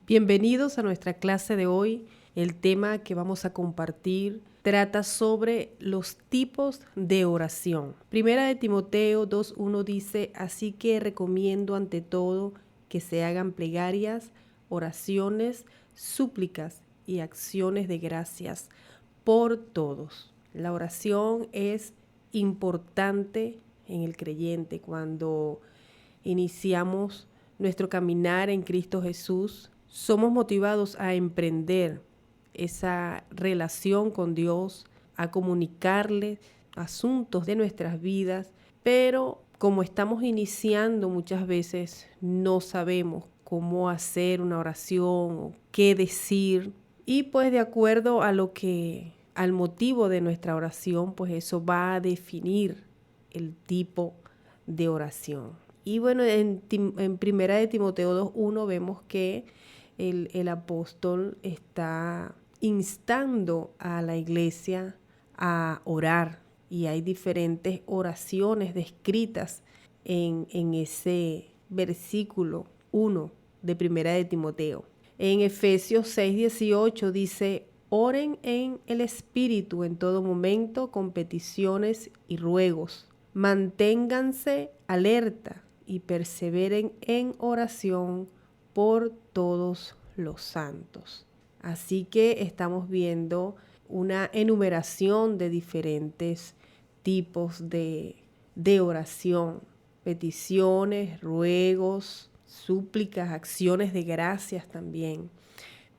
Bienvenidos a nuestra clase de hoy. El tema que vamos a compartir trata sobre los tipos de oración. Primera de Timoteo 2:1 dice, así que recomiendo ante todo que se hagan plegarias, oraciones, súplicas y acciones de gracias por todos. La oración es importante en el creyente cuando iniciamos nuestro caminar en Cristo Jesús. Somos motivados a emprender esa relación con Dios, a comunicarle asuntos de nuestras vidas, pero como estamos iniciando muchas veces no sabemos cómo hacer una oración o qué decir, y pues de acuerdo a al motivo de nuestra oración, pues eso va a definir el tipo de oración. Y bueno, en primera de Timoteo 2:1 vemos que el apóstol está instando a la iglesia a orar, y hay diferentes oraciones descritas en ese versículo 1 de primera de Timoteo. En Efesios 6:18 dice, oren en el Espíritu en todo momento con peticiones y ruegos. Manténganse alerta y perseveren en oración por todos los santos. Así que estamos viendo una enumeración de diferentes tipos de oración, peticiones, ruegos, súplicas, acciones de gracias también.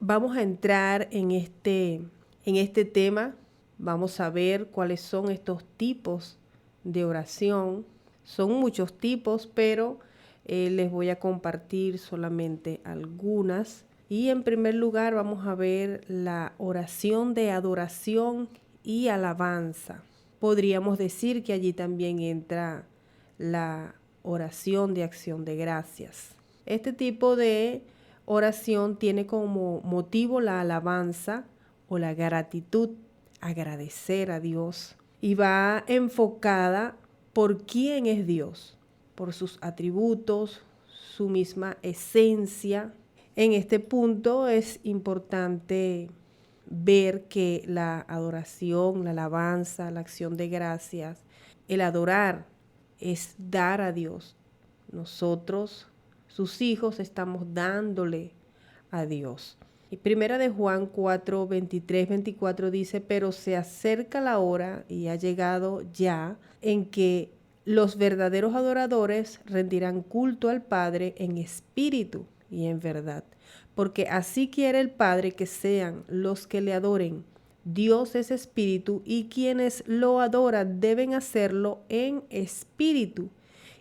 Vamos a entrar en este tema, vamos a ver cuáles son estos tipos de oración. Son muchos tipos, pero les voy a compartir solamente algunas. Y en primer lugar vamos a ver la oración de adoración y alabanza. Podríamos decir que allí también entra la oración de acción de gracias. Este tipo de oración tiene como motivo la alabanza o la gratitud, agradecer a Dios, y va enfocada por quién es Dios, por sus atributos, su misma esencia. En este punto es importante ver que la adoración, la alabanza, la acción de gracias, el adorar es dar a Dios. Nosotros, sus hijos, estamos dándole a Dios. Y primera de Juan 4:23-24 dice, pero se acerca la hora y ha llegado ya en que los verdaderos adoradores rendirán culto al Padre en espíritu y en verdad, porque así quiere el Padre que sean los que le adoren. Dios es espíritu y quienes lo adoran deben hacerlo en espíritu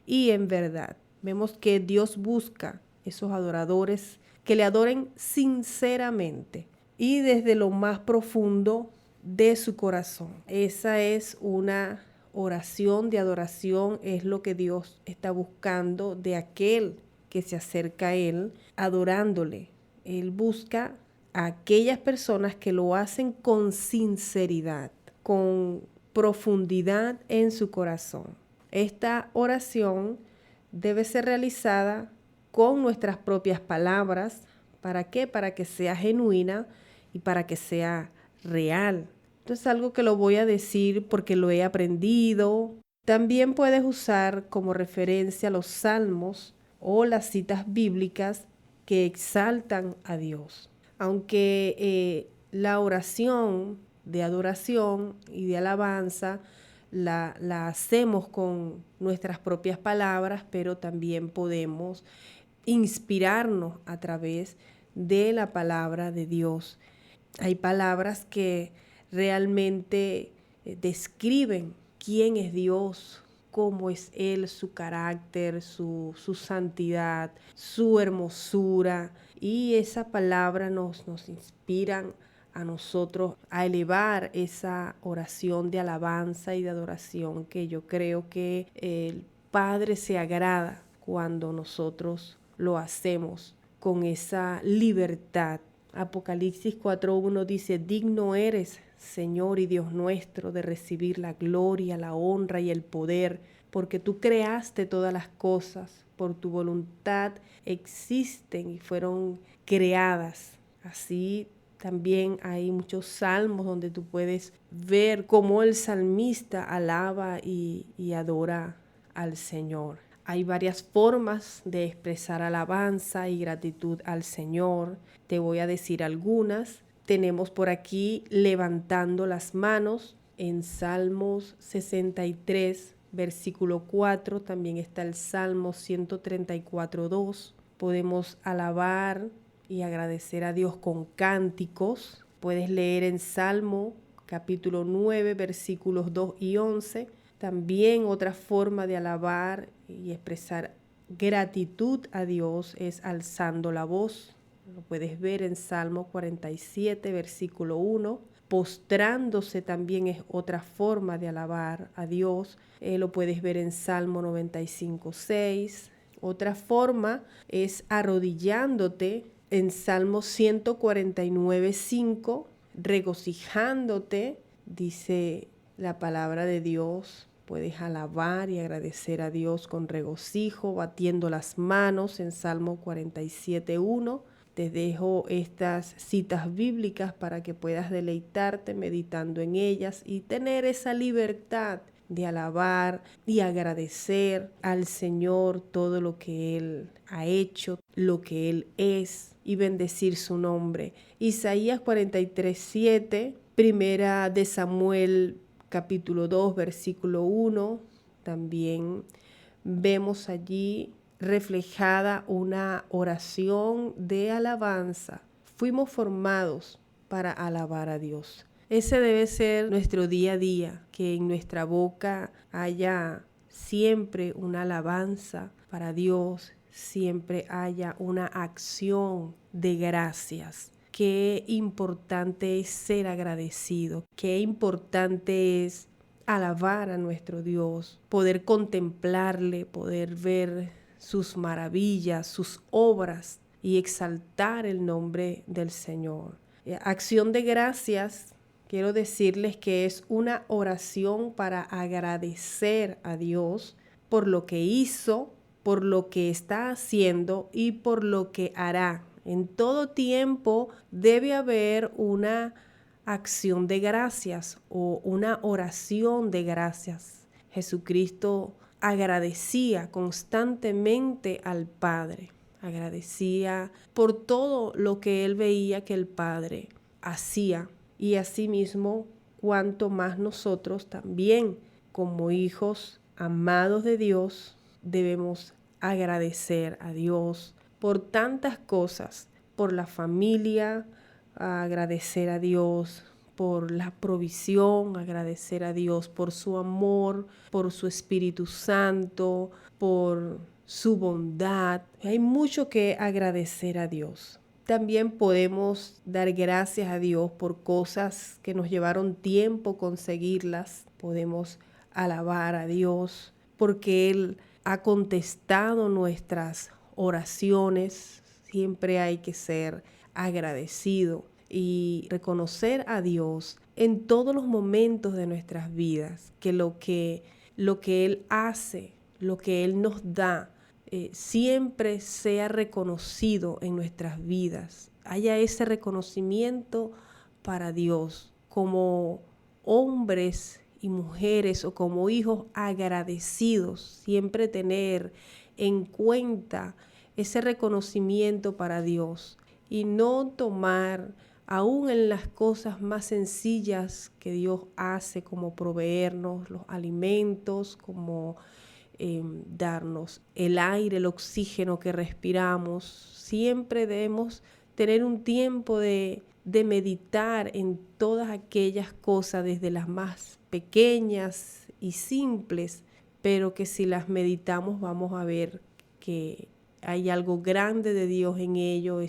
y en verdad. Vemos que Dios busca esos adoradores que le adoren sinceramente y desde lo más profundo de su corazón. Esa es una oración de adoración, es lo que Dios está buscando de aquel que se acerca a Él adorándole. Él busca a aquellas personas que lo hacen con sinceridad, con profundidad en su corazón. Esta oración debe ser realizada con nuestras propias palabras. ¿Para qué? Para que sea genuina y para que sea real. Esto es algo que lo voy a decir porque lo he aprendido. También puedes usar como referencia los salmos o las citas bíblicas que exaltan a Dios. Aunque la oración de adoración y de alabanza la hacemos con nuestras propias palabras, pero también podemos inspirarnos a través de la palabra de Dios. Hay palabras que realmente describen quién es Dios, cómo es Él, su carácter, su santidad, su hermosura. Y esa palabra nos inspiran a nosotros a elevar esa oración de alabanza y de adoración, que yo creo que el Padre se agrada cuando nosotros lo hacemos con esa libertad. Apocalipsis 4:1 dice, digno eres, Señor y Dios nuestro, de recibir la gloria, la honra y el poder, porque tú creaste todas las cosas, por tu voluntad existen y fueron creadas. Así también hay muchos salmos donde tú puedes ver cómo el salmista alaba y adora al Señor. Hay varias formas de expresar alabanza y gratitud al Señor. Te voy a decir algunas. Tenemos por aquí levantando las manos en Salmos 63, versículo 4. También está el Salmo 134, 2. Podemos alabar y agradecer a Dios con cánticos. Puedes leer en Salmo capítulo 9, versículos 2 y 11. También otra forma de alabar y expresar gratitud a Dios es alzando la voz. Lo puedes ver en Salmo 47, versículo 1. Postrándose también es otra forma de alabar a Dios. Lo puedes ver en Salmo 95, 6. Otra forma es arrodillándote en Salmo 149, 5. Regocijándote, dice la palabra de Dios. Puedes alabar y agradecer a Dios con regocijo, batiendo las manos en Salmo 47, 1. Te dejo estas citas bíblicas para que puedas deleitarte meditando en ellas y tener esa libertad de alabar y agradecer al Señor todo lo que Él ha hecho, lo que Él es y bendecir su nombre. Isaías 43, 7, Primera de Samuel capítulo 2, versículo 1, también vemos allí reflejada una oración de alabanza. Fuimos formados para alabar a Dios. Ese debe ser nuestro día a día, que en nuestra boca haya siempre una alabanza para Dios, siempre haya una acción de gracias. Qué importante es ser agradecido, qué importante es alabar a nuestro Dios, poder contemplarle, poder ver sus maravillas, sus obras y exaltar el nombre del Señor. Acción de gracias, quiero decirles que es una oración para agradecer a Dios por lo que hizo, por lo que está haciendo y por lo que hará. En todo tiempo debe haber una acción de gracias o una oración de gracias. Jesucristo agradecía constantemente al Padre, agradecía por todo lo que él veía que el Padre hacía, y asimismo cuanto más nosotros también como hijos amados de Dios debemos agradecer a Dios por tantas cosas, por la familia, agradecer a Dios por la provisión, agradecer a Dios por su amor, por su Espíritu Santo, por su bondad. Hay mucho que agradecer a Dios. También podemos dar gracias a Dios por cosas que nos llevaron tiempo conseguirlas. Podemos alabar a Dios porque Él ha contestado nuestras oraciones. Siempre hay que ser agradecido y reconocer a Dios en todos los momentos de nuestras vidas, que lo que Él hace, lo que Él nos da, siempre sea reconocido en nuestras vidas. Haya ese reconocimiento para Dios como hombres y mujeres o como hijos agradecidos, siempre tener en cuenta ese reconocimiento para Dios y no tomar aún en las cosas más sencillas que Dios hace, como proveernos los alimentos, como darnos el aire, el oxígeno que respiramos. Siempre debemos tener un tiempo de meditar en todas aquellas cosas, desde las más pequeñas y simples, pero que si las meditamos vamos a ver que hay algo grande de Dios en ello.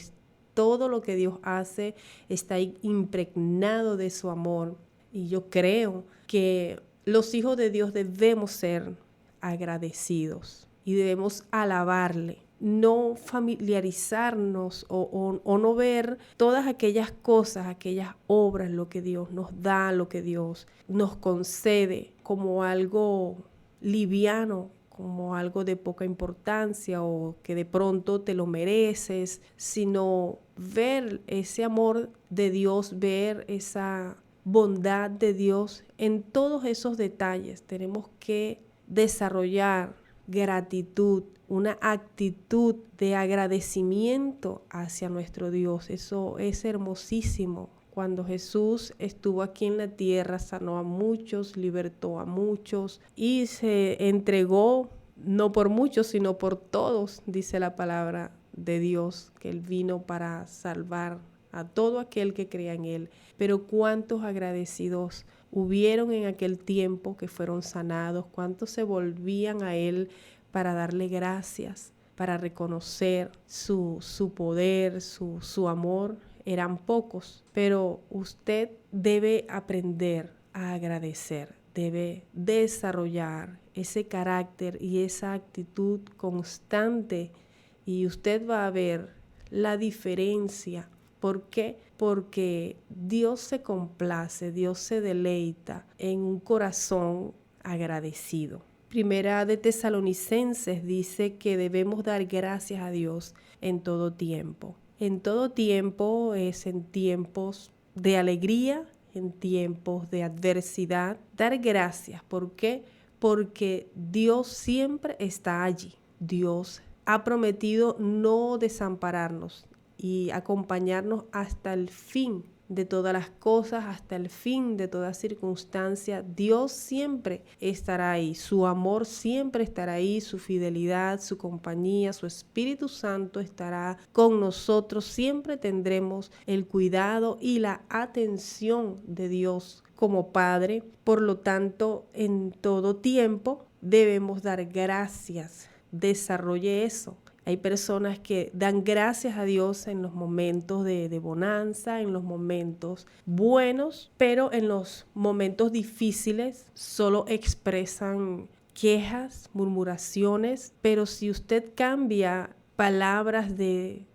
Todo lo que Dios hace está impregnado de su amor. Y yo creo que los hijos de Dios debemos ser agradecidos y debemos alabarle, no familiarizarnos o no ver todas aquellas cosas, aquellas obras, lo que Dios nos da, lo que Dios nos concede como algo liviano, como algo de poca importancia o que de pronto te lo mereces, sino ver ese amor de Dios, ver esa bondad de Dios en todos esos detalles. Tenemos que desarrollar gratitud, una actitud de agradecimiento hacia nuestro Dios. Eso es hermosísimo. Cuando Jesús estuvo aquí en la tierra, sanó a muchos, libertó a muchos y se entregó no por muchos, sino por todos, dice la palabra de Dios, que Él vino para salvar a todo aquel que crea en Él. Pero cuántos agradecidos hubieron en aquel tiempo que fueron sanados, cuántos se volvían a Él para darle gracias, para reconocer su poder, su amor. Eran pocos, pero usted debe aprender a agradecer, debe desarrollar ese carácter y esa actitud constante y usted va a ver la diferencia. ¿Por qué? Porque Dios se complace, Dios se deleita en un corazón agradecido. Primera de Tesalonicenses dice que debemos dar gracias a Dios en todo tiempo. En todo tiempo es en tiempos de alegría, en tiempos de adversidad. Dar gracias. ¿Por qué? Porque Dios siempre está allí. Dios ha prometido no desampararnos y acompañarnos hasta el fin de todas las cosas, hasta el fin de toda circunstancia. Dios siempre estará ahí, su amor siempre estará ahí, su fidelidad, su compañía, su Espíritu Santo estará con nosotros. Siempre tendremos el cuidado y la atención de Dios como Padre. Por lo tanto, en todo tiempo debemos dar gracias. Desarrolle eso. Hay personas que dan gracias a Dios en los momentos de bonanza, en los momentos buenos, pero en los momentos difíciles solo expresan quejas, murmuraciones. Pero si usted cambia palabras de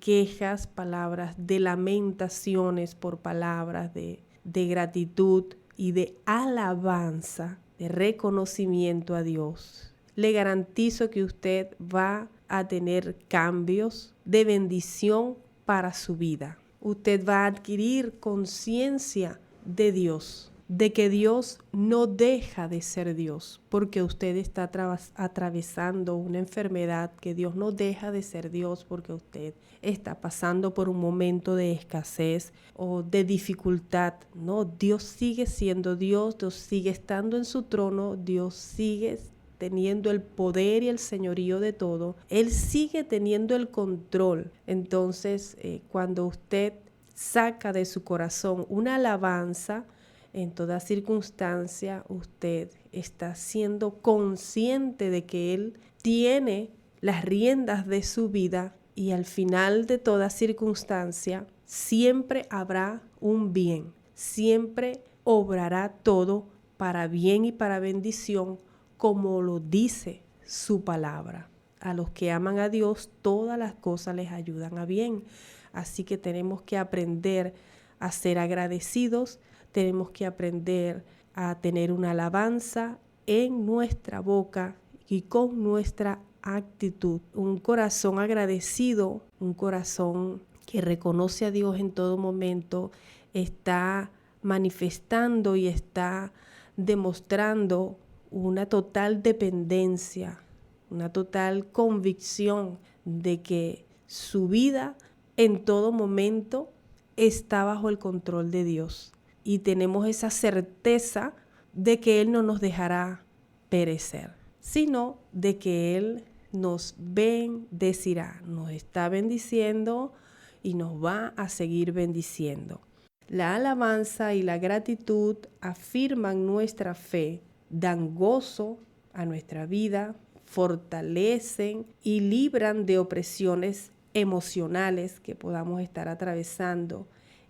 quejas, palabras de lamentaciones por palabras de gratitud y de alabanza, de reconocimiento a Dios, le garantizo que usted va a tener cambios de bendición para su vida. Usted va a adquirir conciencia de Dios, de que Dios no deja de ser Dios, porque usted está atravesando una enfermedad, que Dios no deja de ser Dios porque usted está pasando por un momento de escasez o de dificultad. No, Dios sigue siendo Dios, Dios sigue estando en su trono, Dios sigue teniendo el poder y el señorío de todo. Él sigue teniendo el control. Entonces, cuando usted saca de su corazón una alabanza, en toda circunstancia, usted está siendo consciente de que Él tiene las riendas de su vida y al final de toda circunstancia siempre habrá un bien. Siempre obrará todo para bien y para bendición, como lo dice su palabra. A los que aman a Dios, todas las cosas les ayudan a bien. Así que tenemos que aprender a ser agradecidos, tenemos que aprender a tener una alabanza en nuestra boca y con nuestra actitud. Un corazón agradecido, un corazón que reconoce a Dios en todo momento, está manifestando y está demostrando una total dependencia, una total convicción de que su vida en todo momento está bajo el control de Dios. Y tenemos esa certeza de que Él no nos dejará perecer, sino de que Él nos bendecirá, nos está bendiciendo y nos va a seguir bendiciendo. La alabanza y la gratitud afirman nuestra fe, dan gozo a nuestra vida, fortalecen y libran de opresiones emocionales que podamos estar atravesando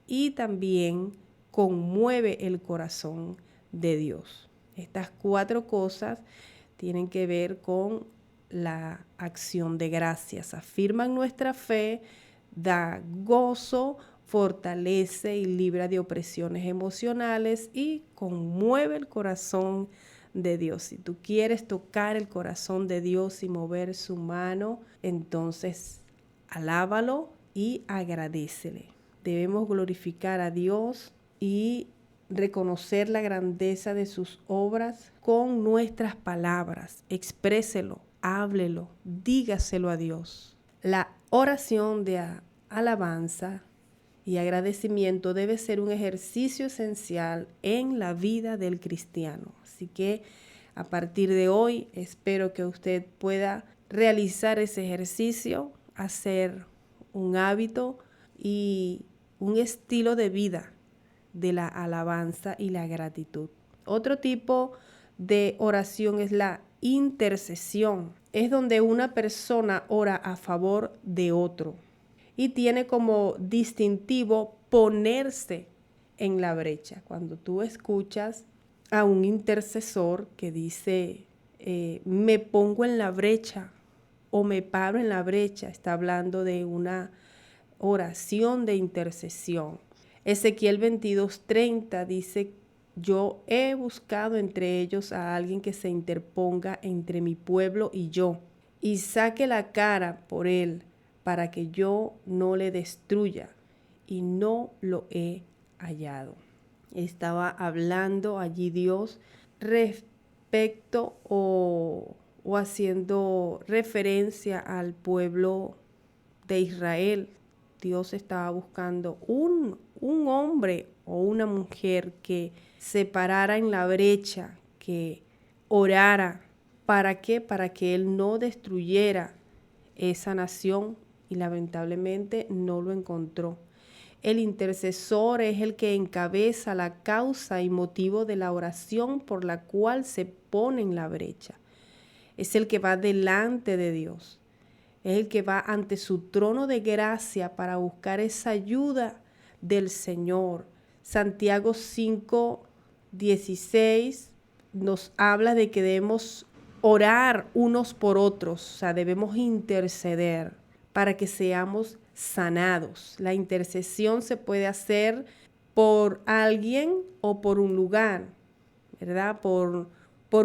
y también conmueve el corazón de Dios. Estas 4 cosas tienen que ver con la acción de gracias. Afirman nuestra fe, da gozo, fortalece y libra de opresiones emocionales y conmueve el corazón de Dios. Si tú quieres tocar el corazón de Dios y mover su mano, entonces alábalo y agradécele. Debemos glorificar a Dios y reconocer la grandeza de sus obras con nuestras palabras. Expréselo, háblelo, dígaselo a Dios. La oración de alabanza y agradecimiento debe ser un ejercicio esencial en la vida del cristiano. Así que a partir de hoy espero que usted pueda realizar ese ejercicio, hacer un hábito y un estilo de vida de la alabanza y la gratitud. Otro tipo de oración es la intercesión. Es donde una persona ora a favor de otro y tiene como distintivo ponerse en la brecha. Cuando tú escuchas a un intercesor que dice, me pongo en la brecha o me paro en la brecha, está hablando de una oración de intercesión. Ezequiel 22:30 dice, yo he buscado entre ellos a alguien que se interponga entre mi pueblo y yo, y saque la cara por él, para que yo no le destruya, y no lo he hallado. Estaba hablando allí Dios respecto o haciendo referencia al pueblo de Israel. Dios estaba buscando un hombre o una mujer que se parara en la brecha, que orara. ¿Para qué? Para que Él no destruyera esa nación, y lamentablemente no lo encontró. El intercesor es el que encabeza la causa y motivo de la oración por la cual se pone en la brecha. Es el que va delante de Dios. Es el que va ante su trono de gracia para buscar esa ayuda del Señor. Santiago 5:16 nos habla de que debemos orar unos por otros, o sea, debemos interceder para que seamos sanados. La intercesión se puede hacer por alguien o por un lugar, ¿verdad? Por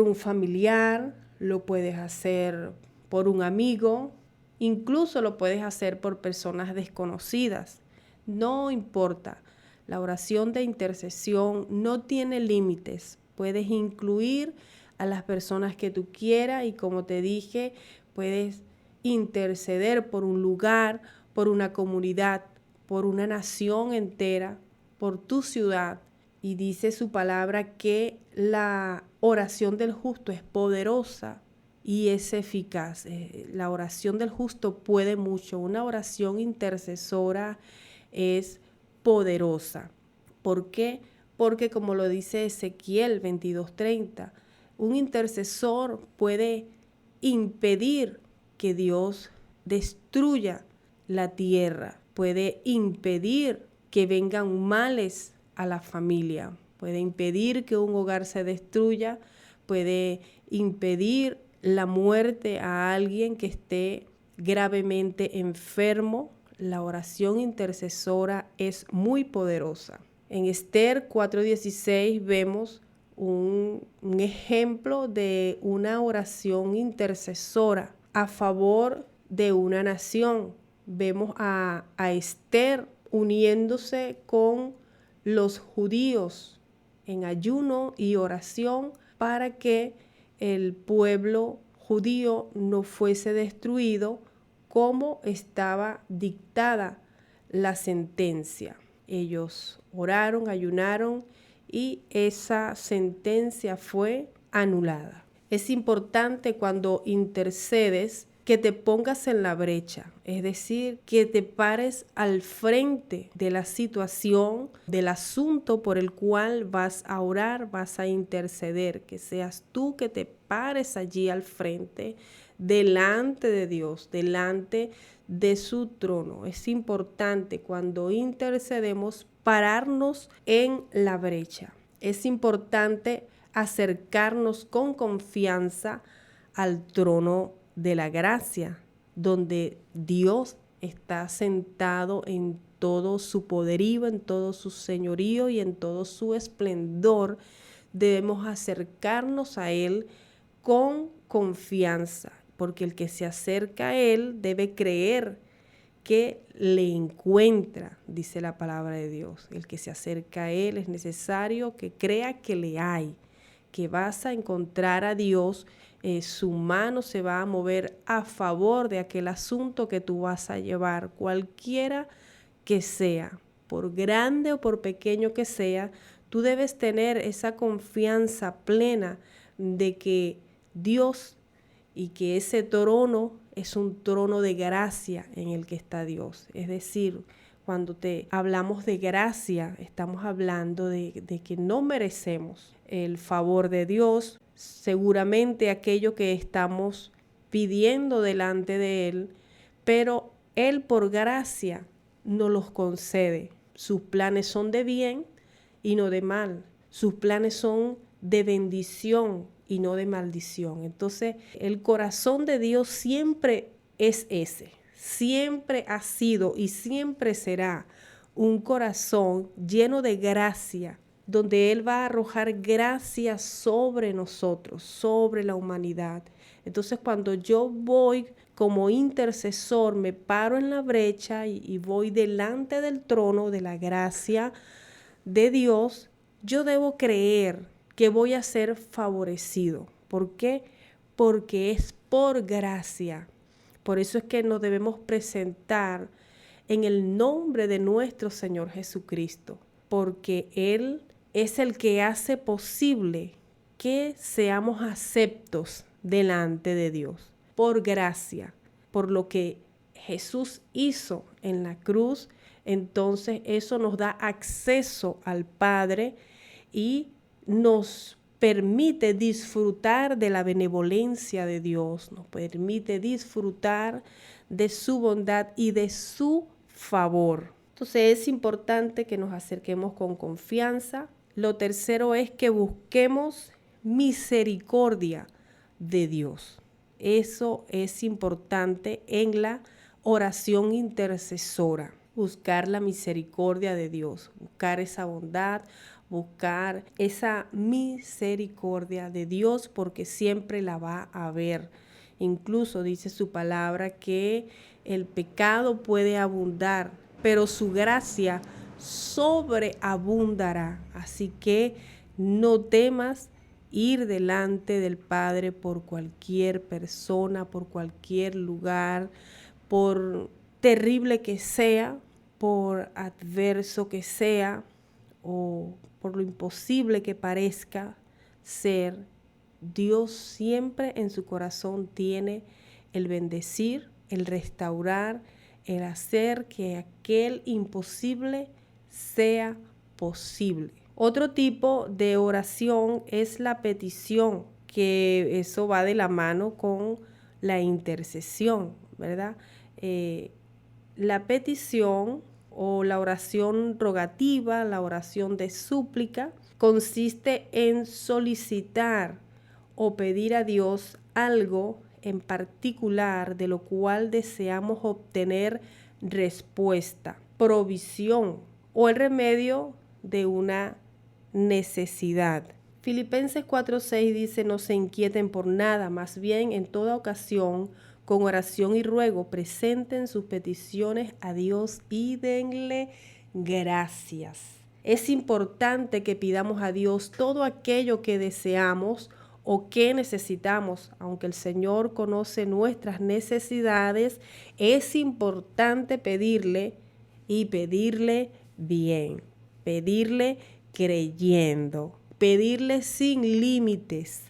un familiar, lo puedes hacer por un amigo, incluso lo puedes hacer por personas desconocidas. No importa, la oración de intercesión no tiene límites. Puedes incluir a las personas que tú quieras y, como te dije, puedes interceder por un lugar, por una comunidad, por una nación entera, por tu ciudad. Y dice su palabra que la oración del justo es poderosa y es eficaz. La oración del justo puede mucho. Una oración intercesora es poderosa. ¿Por qué? Porque, como lo dice Ezequiel 22:30, un intercesor puede impedir que Dios destruya la tierra, puede impedir que vengan males a la familia, puede impedir que un hogar se destruya, puede impedir la muerte a alguien que esté gravemente enfermo. La oración intercesora es muy poderosa. En Esther 4:16 vemos un ejemplo de una oración intercesora a favor de una nación. Vemos a Esther uniéndose con los judíos en ayuno y oración para que el pueblo judío no fuese destruido como estaba dictada la sentencia. Ellos oraron, ayunaron y esa sentencia fue anulada. Es importante cuando intercedes que te pongas en la brecha, es decir, que te pares al frente de la situación, del asunto por el cual vas a orar, vas a interceder, que seas tú que te pares allí al frente, delante de Dios, delante de su trono. Es importante cuando intercedemos pararnos en la brecha. Es importante acercarnos con confianza al trono de la gracia, donde Dios está sentado en todo su poderío, en todo su señorío y en todo su esplendor, debemos acercarnos a Él con confianza, porque el que se acerca a Él debe creer que le encuentra, dice la palabra de Dios. El que se acerca a Él es necesario que crea que le hay, que vas a encontrar a Dios, su mano se va a mover a favor de aquel asunto que tú vas a llevar, cualquiera que sea, por grande o por pequeño que sea. Tú debes tener esa confianza plena de que Dios y que ese trono es un trono de gracia en el que está Dios. Es decir, cuando te hablamos de gracia, estamos hablando de que no merecemos el favor de Dios. Seguramente aquello que estamos pidiendo delante de Él, pero Él por gracia nos los concede. Sus planes son de bien y no de mal. Sus planes son de bendición y no de maldición. Entonces, el corazón de Dios siempre es ese. Siempre ha sido y siempre será un corazón lleno de gracia, donde Él va a arrojar gracia sobre nosotros, sobre la humanidad. Entonces, cuando yo voy como intercesor, me paro en la brecha y voy delante del trono de la gracia de Dios, yo debo creer que voy a ser favorecido. ¿Por qué? Porque es por gracia. Por eso es que nos debemos presentar en el nombre de nuestro Señor Jesucristo, porque Él es el que hace posible que seamos aceptos delante de Dios, por gracia, por lo que Jesús hizo en la cruz. Entonces eso nos da acceso al Padre y nos permite disfrutar de la benevolencia de Dios, nos permite disfrutar de su bondad y de su favor. Entonces es importante que nos acerquemos con confianza. Lo tercero es que busquemos misericordia de Dios. Eso es importante en la oración intercesora. Buscar la misericordia de Dios, buscar esa bondad, buscar esa misericordia de Dios, porque siempre la va a haber. Incluso dice su palabra que el pecado puede abundar, pero su gracia sobreabundará. Así que no temas ir delante del Padre por cualquier persona, por cualquier lugar, por terrible que sea, por adverso que sea o por lo imposible que parezca ser. Dios siempre en su corazón tiene el bendecir, el restaurar, el hacer que aquel imposible sea posible. Otro tipo de oración es la petición, que eso va de la mano con la intercesión, ¿verdad? La petición o la oración rogativa, la oración de súplica, consiste en solicitar o pedir a Dios algo en particular de lo cual deseamos obtener respuesta, provisión o el remedio de una necesidad. Filipenses 4:6 dice: no se inquieten por nada, más bien en toda ocasión, con oración y ruego, presenten sus peticiones a Dios y denle gracias. Es importante que pidamos a Dios todo aquello que deseamos o que necesitamos. Aunque el Señor conoce nuestras necesidades, es importante pedirle y pedirle bien, pedirle creyendo, pedirle sin límites.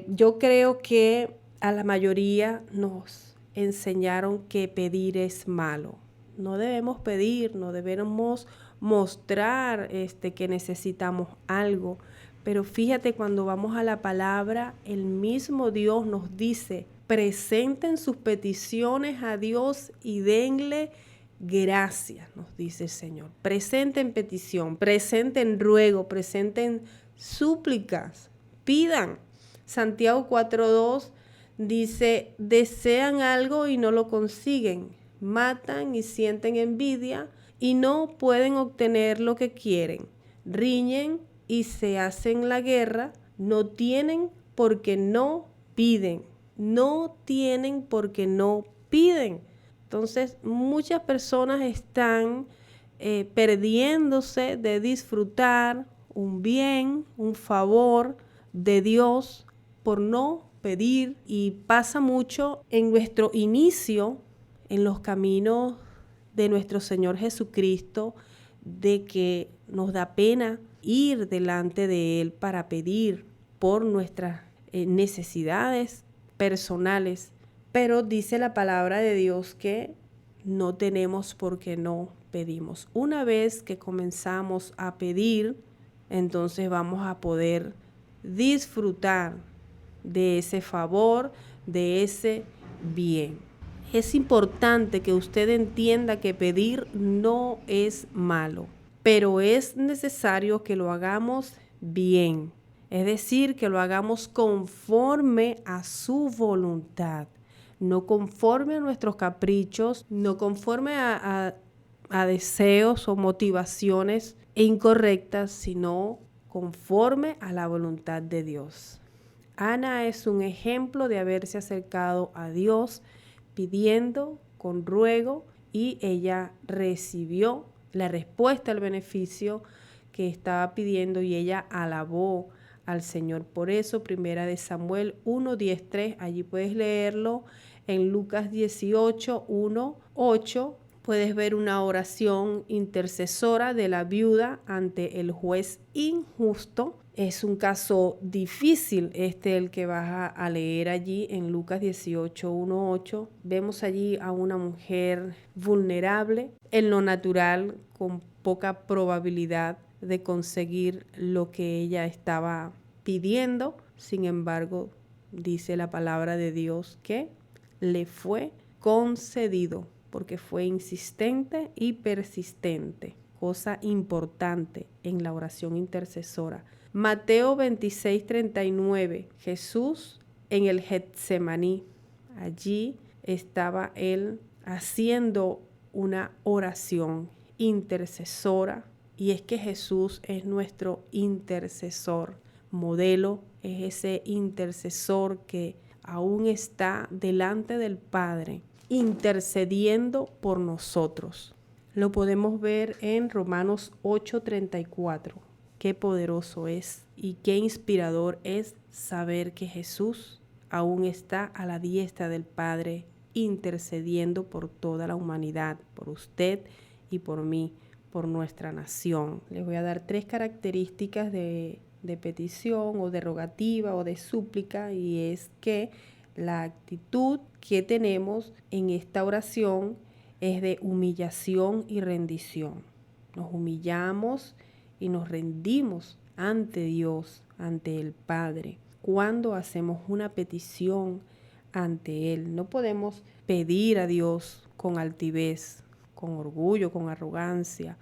Yo creo que a la mayoría nos enseñaron que pedir es malo. No debemos pedir, no debemos mostrar que necesitamos algo. Pero fíjate, cuando vamos a la palabra, el mismo Dios nos dice: presenten sus peticiones a Dios y denle gracias, nos dice el Señor. Presenten petición, presenten ruego, presenten súplicas, pidan. Santiago 4:2 dice: desean algo y no lo consiguen, matan y sienten envidia y no pueden obtener lo que quieren, riñen y se hacen la guerra, no tienen porque no piden. No tienen porque no piden. Entonces, muchas personas están perdiéndose de disfrutar un bien, un favor de Dios por no pedir. Y pasa mucho en nuestro inicio, en los caminos de nuestro Señor Jesucristo, de que nos da pena ir delante de Él para pedir por nuestras necesidades personales. Pero dice la palabra de Dios que no tenemos porque no pedimos. Una vez que comenzamos a pedir, entonces vamos a poder disfrutar de ese favor, de ese bien. Es importante que usted entienda que pedir no es malo, pero es necesario que lo hagamos bien. Es decir, que lo hagamos conforme a su voluntad, no conforme a nuestros caprichos, no conforme a deseos o motivaciones incorrectas, sino conforme a la voluntad de Dios. Ana es un ejemplo de haberse acercado a Dios pidiendo con ruego y ella recibió la respuesta al beneficio que estaba pidiendo y ella alabó al Señor. Por eso, primera de Samuel 1:13, allí puedes leerlo. En Lucas 18:1-8 puedes ver una oración intercesora de la viuda ante el juez injusto. Es un caso difícil el que vas a leer allí en Lucas 18:1-8. Vemos allí a una mujer vulnerable en lo natural, con poca probabilidad de conseguir lo que ella estaba pidiendo. Sin embargo, dice la palabra de Dios que le fue concedido porque fue insistente y persistente, cosa importante en la oración intercesora. Mateo 26:39, Jesús en el Getsemaní. Allí estaba él haciendo una oración intercesora, y es que Jesús es nuestro intercesor modelo, es ese intercesor que aún está delante del Padre intercediendo por nosotros. Lo podemos ver en Romanos 8:34. Qué poderoso es y qué inspirador es saber que Jesús aún está a la diestra del Padre intercediendo por toda la humanidad, por usted y por mí, por nuestra nación. Les voy a dar 3 características de petición o de rogativa o de súplica, y es que la actitud que tenemos en esta oración es de humillación y rendición. Nos humillamos y nos rendimos ante Dios, ante el Padre, cuando hacemos una petición ante Él. No podemos pedir a Dios con altivez, con orgullo, con arrogancia,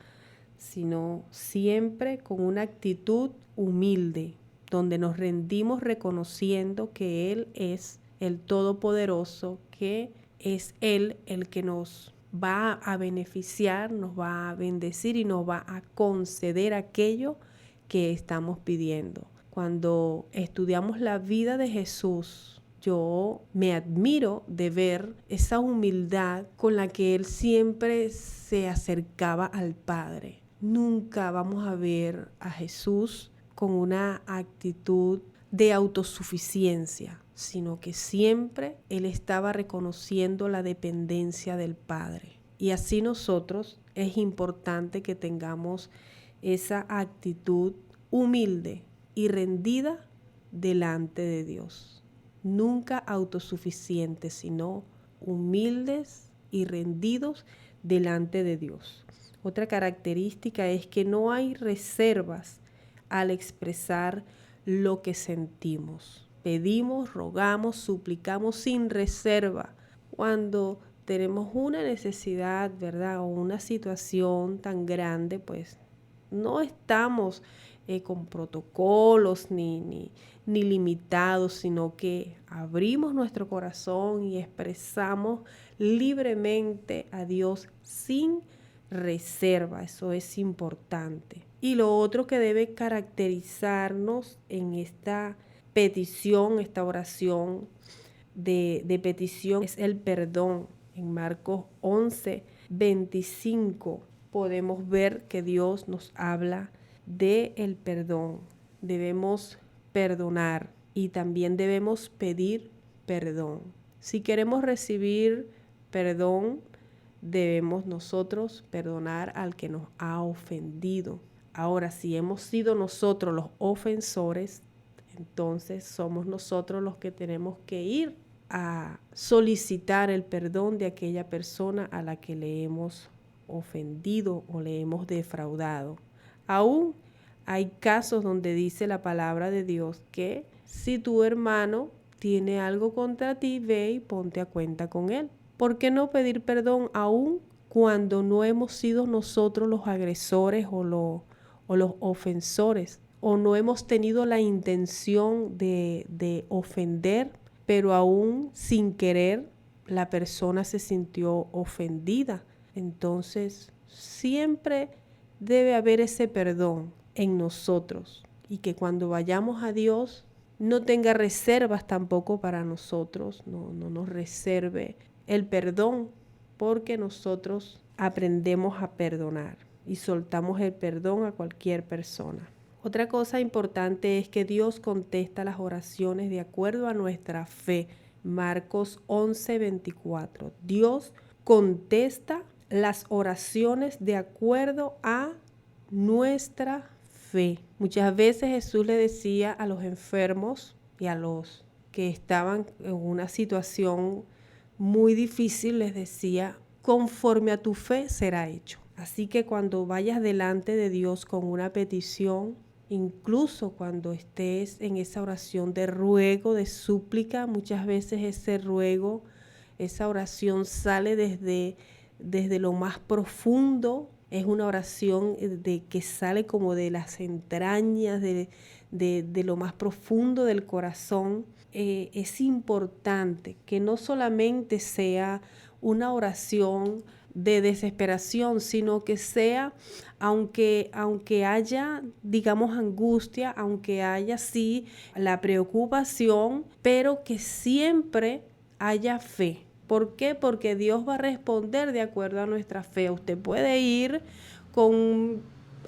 sino siempre con una actitud humilde, donde nos rendimos reconociendo que Él es el Todopoderoso, que es Él el que nos va a beneficiar, nos va a bendecir y nos va a conceder aquello que estamos pidiendo. Cuando estudiamos la vida de Jesús, yo me admiro de ver esa humildad con la que Él siempre se acercaba al Padre. Nunca vamos a ver a Jesús con una actitud de autosuficiencia, sino que siempre Él estaba reconociendo la dependencia del Padre. Y así nosotros es importante que tengamos esa actitud humilde y rendida delante de Dios. Nunca autosuficientes, sino humildes y rendidos delante de Dios. Otra característica es que no hay reservas al expresar lo que sentimos. Pedimos, rogamos, suplicamos sin reserva. Cuando tenemos una necesidad, ¿verdad? O una situación tan grande, pues no estamos con protocolos ni limitados, sino que abrimos nuestro corazón y expresamos libremente a Dios sin reserva. Eso es importante. Y lo otro que debe caracterizarnos en esta petición, esta oración de petición, es el perdón. En Marcos 11:25 podemos ver que Dios nos habla de el perdón. Debemos perdonar y también debemos pedir perdón. Si queremos recibir perdón, debemos nosotros perdonar al que nos ha ofendido. Ahora, si hemos sido nosotros los ofensores, entonces somos nosotros los que tenemos que ir a solicitar el perdón de aquella persona a la que le hemos ofendido o le hemos defraudado. Aún hay casos donde dice la palabra de Dios que si tu hermano tiene algo contra ti, ve y ponte a cuenta con él. ¿Por qué no pedir perdón aún cuando no hemos sido nosotros los agresores o los ofensores? O no hemos tenido la intención de ofender, pero aún sin querer la persona se sintió ofendida. Entonces, siempre debe haber ese perdón en nosotros y que cuando vayamos a Dios no tenga reservas tampoco para nosotros, no nos reserve el perdón, porque nosotros aprendemos a perdonar y soltamos el perdón a cualquier persona. Otra cosa importante es que Dios contesta las oraciones de acuerdo a nuestra fe. Marcos 11:24. Dios contesta las oraciones de acuerdo a nuestra fe. Muchas veces Jesús le decía a los enfermos y a los que estaban en una situación muy difícil, les decía, conforme a tu fe será hecho. Así que cuando vayas delante de Dios con una petición, incluso cuando estés en esa oración de ruego, de súplica, muchas veces ese ruego, esa oración sale desde lo más profundo. Es una oración que sale como de las entrañas, de lo más profundo del corazón. Es importante que no solamente sea una oración de desesperación, sino que sea, aunque haya, digamos, angustia, aunque haya sí la preocupación, pero que siempre haya fe. ¿Por qué? Porque Dios va a responder de acuerdo a nuestra fe. Usted puede ir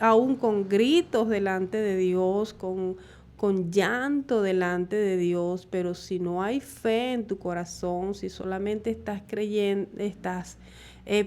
aún con gritos delante de Dios, con llanto delante de Dios, pero si no hay fe en tu corazón, si solamente estás creyendo, estás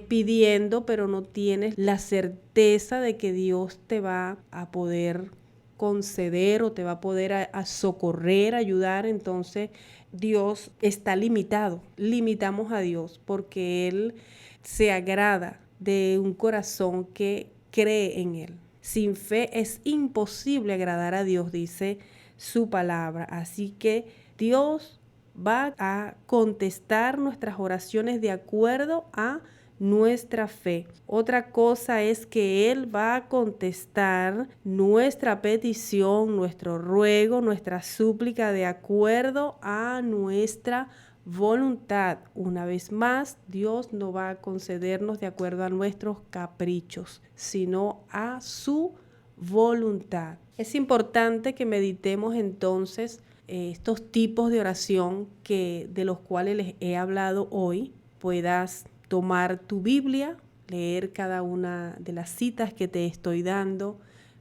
pidiendo, pero no tienes la certeza de que Dios te va a poder conceder o te va a poder a socorrer, ayudar, entonces Dios está limitado. Limitamos a Dios porque Él se agrada de un corazón que cree en Él. Sin fe es imposible agradar a Dios, dice su palabra. Así que Dios va a contestar nuestras oraciones de acuerdo a nuestra fe. Otra cosa es que Él va a contestar nuestra petición, nuestro ruego, nuestra súplica de acuerdo a nuestra voluntad. Una vez más, Dios no va a concedernos de acuerdo a nuestros caprichos, sino a su voluntad. Es importante que meditemos entonces estos tipos de oración de los cuales les he hablado hoy. Puedas tomar tu Biblia, leer cada una de las citas que te estoy dando,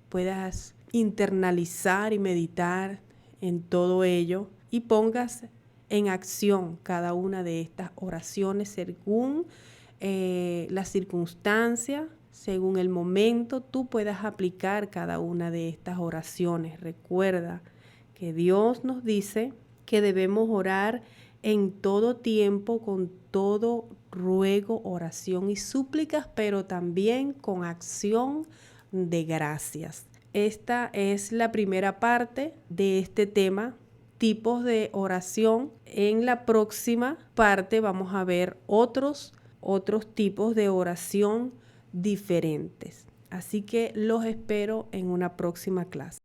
puedas internalizar y meditar en todo ello y pongas en acción cada una de estas oraciones según la circunstancia, según el momento, tú puedas aplicar cada una de estas oraciones. Recuerda que Dios nos dice que debemos orar en todo tiempo, con todo ruego, oración y súplicas, pero también con acción de gracias. Esta es la primera parte de este tema, tipos de oración. En la próxima parte vamos a ver otros tipos de oración diferentes. Así que los espero en una próxima clase.